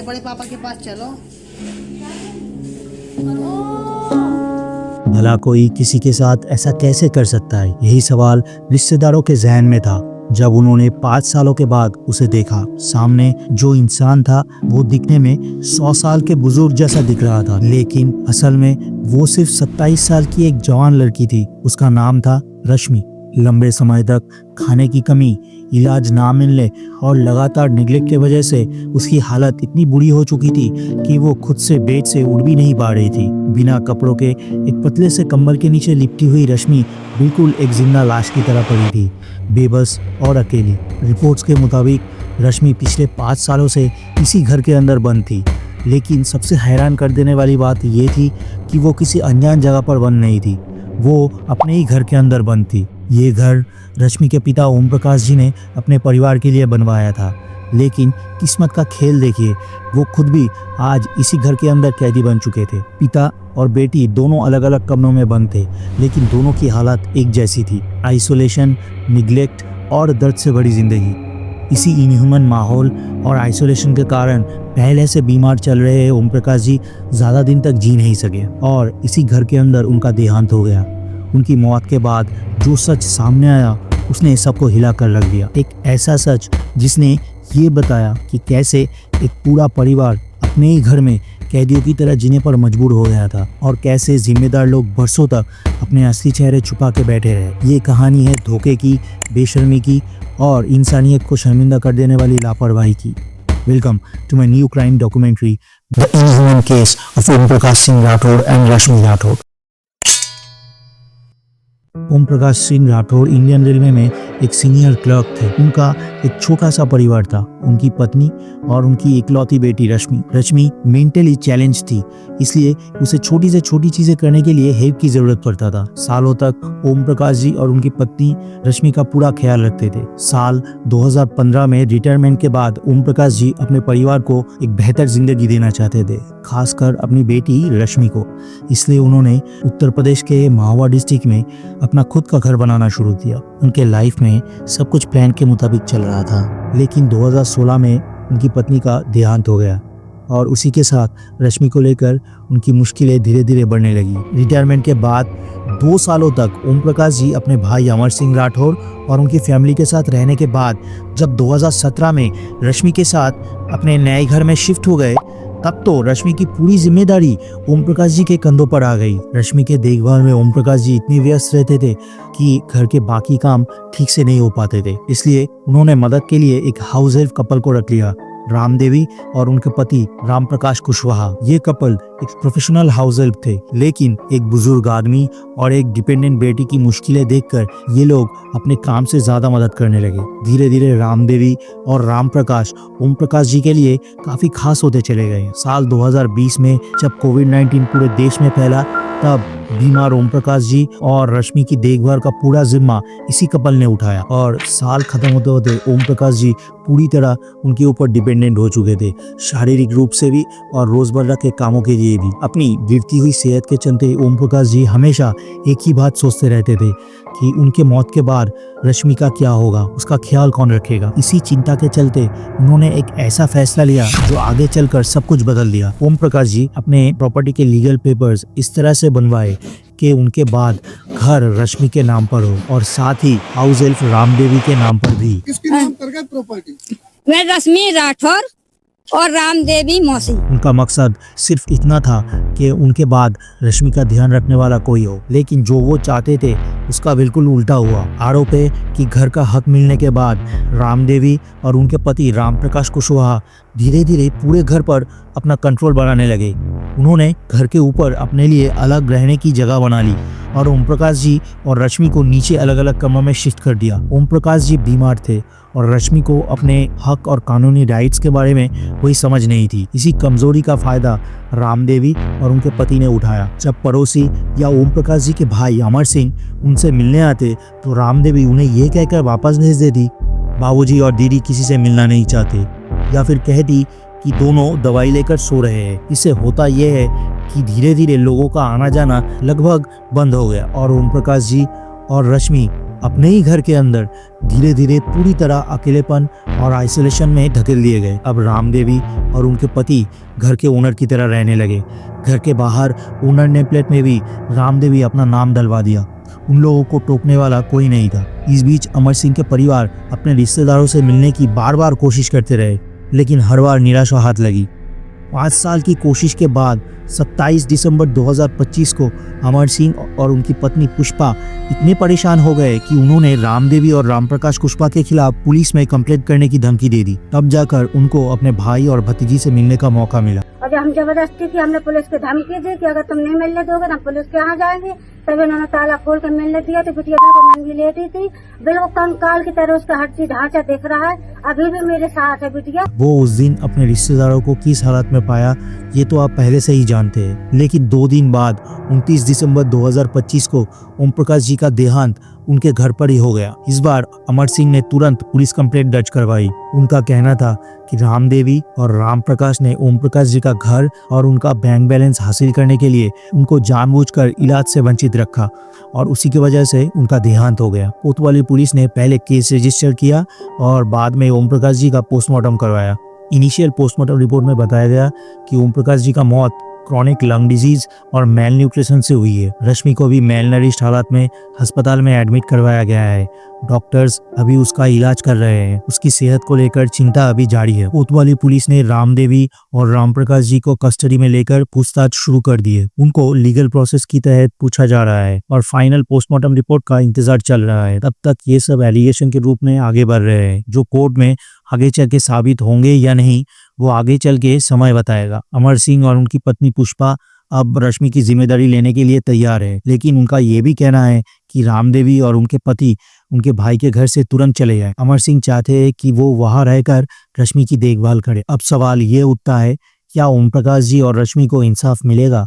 बड़े पापा के पास चलो। भला कोई किसी के साथ ऐसा कैसे कर सकता है, यही सवाल रिश्तेदारों के जहन में था जब उन्होंने 5 सालों के बाद उसे देखा। सामने जो इंसान था वो दिखने में 100 साल के बुजुर्ग जैसा दिख रहा था, लेकिन असल में वो सिर्फ 27 साल की एक जवान लड़की थी। उसका नाम था रश्मि। लंबे समय तक खाने की कमी, इलाज ना मिलने और लगातार निगलेक्ट की वजह से उसकी हालत इतनी बुरी हो चुकी थी कि वो खुद से बेड से उठ भी नहीं पा रही थी। बिना कपड़ों के एक पतले से कंबल के नीचे लिपटी हुई रश्मि बिल्कुल एक जिंदा लाश की तरह पड़ी थी, बेबस और अकेली। रिपोर्ट्स के मुताबिक रश्मि पिछले 5 सालों से इसी घर के अंदर बंद थी, लेकिन सबसे हैरान कर देने वाली बात ये थी कि वो किसी अनजान जगह पर बंद नहीं थी, वो अपने ही घर के अंदर बंद थी। ये घर रश्मि के पिता ओम प्रकाश जी ने अपने परिवार के लिए बनवाया था, लेकिन किस्मत का खेल देखिए, वो खुद भी आज इसी घर के अंदर कैदी बन चुके थे। पिता और बेटी दोनों अलग अलग कमरों में बंद थे, लेकिन दोनों की हालत एक जैसी थी, आइसोलेशन, निगलेक्ट और दर्द से भरी जिंदगी। इसी इनह्यूमन माहौल और आइसोलेशन के कारण पहले से बीमार चल रहे ओम प्रकाश जी ज़्यादा दिन तक जी नहीं सके और इसी घर के अंदर उनका देहांत हो गया। उनकी मौत के बाद जो सच सामने आया उसने सबको हिला कर रख दिया। एक ऐसा सच जिसने ये बताया कि कैसे एक पूरा परिवार अपने ही घर में कैदियों की तरह जीने पर मजबूर हो गया था और कैसे जिम्मेदार लोग बरसों तक अपने असली चेहरे छुपा के बैठे रहे। ये कहानी है धोखे की, बेशर्मी की और इंसानियत को शर्मिंदा कर देने वाली लापरवाही की। Welcome to my new crime documentary, the inhuman case of Om Prakash Singh Rathore and Rashmi Rathore. Om Prakash Singh Rathore Indian railway में एक सीनियर क्लर्क थे। उनका एक छोटा सा परिवार था, उनकी पत्नी और उनकी इकलौती बेटी रश्मि। रश्मि मेंटली चैलेंज थी, इसलिए उसे छोटी से छोटी चीजें करने के लिए हेल्प की जरूरत पड़ता था। सालों तक ओम प्रकाश जी और उनकी पत्नी रश्मि का पूरा ख्याल रखते थे। साल 2015 में रिटायरमेंट के बाद ओम प्रकाश जी अपने परिवार को एक बेहतर जिंदगी देना चाहते थे, खासकर अपनी बेटी रश्मि को। इसलिए उन्होंने उत्तर प्रदेश के महोबा डिस्ट्रिक्ट में अपना खुद का घर बनाना शुरू किया। उनके लाइफ में सब कुछ प्लान के मुताबिक चल रहा था, लेकिन 2016 में उनकी पत्नी का देहांत हो गया और उसी के साथ रश्मि को लेकर उनकी मुश्किलें धीरे धीरे बढ़ने लगी। रिटायरमेंट के बाद 2 सालों तक ओम प्रकाश जी अपने भाई अमर सिंह राठौर और उनकी फैमिली के साथ रहने के बाद जब 2017 में रश्मि के साथ अपने नए घर में शिफ्ट हो गए, तब तो रश्मि की पूरी जिम्मेदारी ओम प्रकाश जी के कंधों पर आ गई। रश्मि के देखभाल में ओम प्रकाश जी इतने व्यस्त रहते थे कि घर के बाकी काम ठीक से नहीं हो पाते थे। इसलिए उन्होंने मदद के लिए एक हाउस हेल्प कपल को रख लिया, राम देवी और उनके पति राम प्रकाश कुशवाहा। ये कपल एक प्रोफेशनल हाउस हेल्प थे, लेकिन एक बुजुर्ग आदमी और एक डिपेंडेंट बेटी की मुश्किलें देखकर ये लोग अपने काम से ज्यादा मदद करने लगे। धीरे धीरे राम देवी और राम प्रकाश ओम प्रकाश जी के लिए काफी खास होते चले गए। साल 2020 में जब कोविड-19 पूरे देश में फैला, तब बीमार ओम प्रकाश जी और रश्मि की देखभाल का पूरा जिम्मा इसी कपल ने उठाया और साल खत्म होते होते ओम प्रकाश जी पूरी तरह उनके ऊपर डिपेंडेंट हो चुके थे, शारीरिक रूप से भी और रोजमर्रा के कामों के लिए भी। अपनी गिरती हुई सेहत के चलते ओम प्रकाश जी हमेशा एक ही बात सोचते रहते थे कि उनके मौत के बाद रश्मि का क्या होगा, उसका ख्याल कौन रखेगा। इसी चिंता के चलते उन्होंने एक ऐसा फैसला लिया जो आगे चलकर सब कुछ बदल दिया। ओम प्रकाश जी अपने प्रॉपर्टी के लीगल पेपर्स इस तरह से बनवाए कि उनके बाद घर रश्मि के नाम पर हो और साथ ही हाउस हेल्प रामदेवी के नाम पर भी। किसके नाम पर गया प्रॉपर्टी? मैं रश्मि राठौर और रामदेवी मौसी। उनका मकसद सिर्फ इतना था कि उनके बाद रश्मि का ध्यान रखने वाला कोई हो, लेकिन जो वो चाहते थे उसका बिल्कुल उल्टा हुआ। आरोप है कि घर का हक मिलने के बाद रामदेवी और उनके पति राम प्रकाश कुशवाहा धीरे धीरे पूरे घर पर अपना कंट्रोल बनाने लगे। उन्होंने घर के ऊपर अपने लिए अलग रहने की जगह बना ली और ओम प्रकाश जी और रश्मि को नीचे अलग अलग कमरों में शिफ्ट कर दिया। ओम प्रकाश जी बीमार थे और रश्मि को अपने हक और कानूनी राइट्स के बारे में कोई समझ नहीं थी। इसी कमजोरी का फायदा रामदेवी और उनके पति ने उठाया। जब पड़ोसी या ओम प्रकाश जी के भाई अमर सिंह उनसे मिलने आते तो रामदेवी उन्हें ये कहकर वापस भेज देती, बाबूजी और दीदी किसी से मिलना नहीं चाहते, या फिर कहती कि दोनों दवाई लेकर सो रहे हैं। इससे होता यह है कि धीरे धीरे लोगों का आना जाना लगभग बंद हो गया और ओम प्रकाश जी और रश्मि अपने ही घर के अंदर धीरे धीरे पूरी तरह अकेलेपन और आइसोलेशन में धकेल दिए गए। अब रामदेवी और उनके पति घर के ओनर की तरह रहने लगे। घर के बाहर ओनर नेम प्लेट में भी रामदेवी अपना नाम डलवा दिया। उन लोगों को टोकने वाला कोई नहीं था। इस बीच अमर सिंह के परिवार अपने रिश्तेदारों से मिलने की बार बार कोशिश करते रहे, लेकिन हर बार निराशा हाथ लगी। 5 साल की कोशिश के बाद 27 दिसंबर 2025 को अमर सिंह और उनकी पत्नी पुष्पा इतने परेशान हो गए कि उन्होंने रामदेवी और रामप्रकाश कुशवाहा के खिलाफ पुलिस में कंप्लेंट करने की धमकी दे दी। तब जाकर उनको अपने भाई और भतीजी से मिलने का मौका मिला। और हम जबरदस्ती की हमने पुलिस को धमकी दी कि अगर तुम नहीं मिलने दोगे तो हम पुलिस के यहाँ जाएंगे। तब इन्होंने ताला खोल कर मिलने दिया तो बिटिया बिल्कुल नंगी लेटी थी, बिल्कुल कंकाल की तरह उसका हड्डी ढांचा दिख रहा है। अभी भी मेरे साथ है बिटिया। वो उस दिन अपने रिश्तेदारों को किस हालत में पाया ये तो आप पहले से ही जानते हैं, लेकिन 2 दिन बाद 29 दिसंबर 2025 को ओम प्रकाश जी का देहांत उनके घर पर ही हो गया। इस बार अमर सिंह ने तुरंत पुलिस कंप्लेंट दर्ज करवाई। उनका कहना था कि रामदेवी और राम प्रकाश ने ओम प्रकाश जी का घर और उनका बैंक बैलेंस हासिल करने के लिए उनको जानबूझकर इलाज से वंचित रखा और उसी की वजह से उनका देहांत हो गया। कोतवाली पुलिस ने पहले केस रजिस्टर किया और बाद में ओम प्रकाश जी का पोस्टमार्टम करवाया। इनिशियल पोस्टमार्टम रिपोर्ट में बताया गया कि ओम प्रकाश जी का मौत क्रॉनिक लंग डिजीज और मेल न्यूट्रिशन से हुई है। रश्मि को भी मेल नरिश्ड हालत में अस्पताल में एडमिट करवाया गया है। डॉक्टर्स अभी उसका इलाज कर रहे हैं। उसकी सेहत को लेकर चिंता अभी जारी है। कोतवाली पुलिस ने रामदेवी और रामप्रकाश जी को कस्टडी में लेकर पूछताछ शुरू कर दी है। उनको लीगल प्रोसेस की तहत पूछा जा रहा है और फाइनल पोस्टमार्टम रिपोर्ट का इंतजार चल रहा है। तब तक ये सब एलिगेशन के रूप में आगे बढ़ रहे हैं, जो कोर्ट में आगे चल के साबित होंगे या नहीं वो आगे चल के समय बताएगा। अमर सिंह और उनकी पत्नी पुष्पा अब रश्मि की जिम्मेदारी लेने के लिए तैयार है, लेकिन उनका ये भी कहना है कि रामदेवी और उनके पति उनके भाई के घर से तुरंत चले जाएं। अमर सिंह चाहते हैं कि वो वहां रहकर रश्मि की देखभाल करे। अब सवाल ये उठता है, क्या ओम प्रकाश जी और रश्मि को इंसाफ मिलेगा?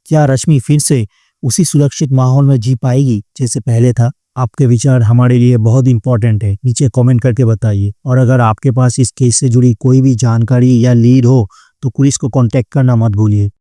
क्या रश्मि फिर से उसी सुरक्षित माहौल में जी पाएगी जैसे पहले था? आपके विचार हमारे लिए बहुत इंपॉर्टेंट है, नीचे कमेंट करके बताइए। और अगर आपके पास इस केस से जुड़ी कोई भी जानकारी या लीड हो तो पुलिस को कांटेक्ट करना मत भूलिए।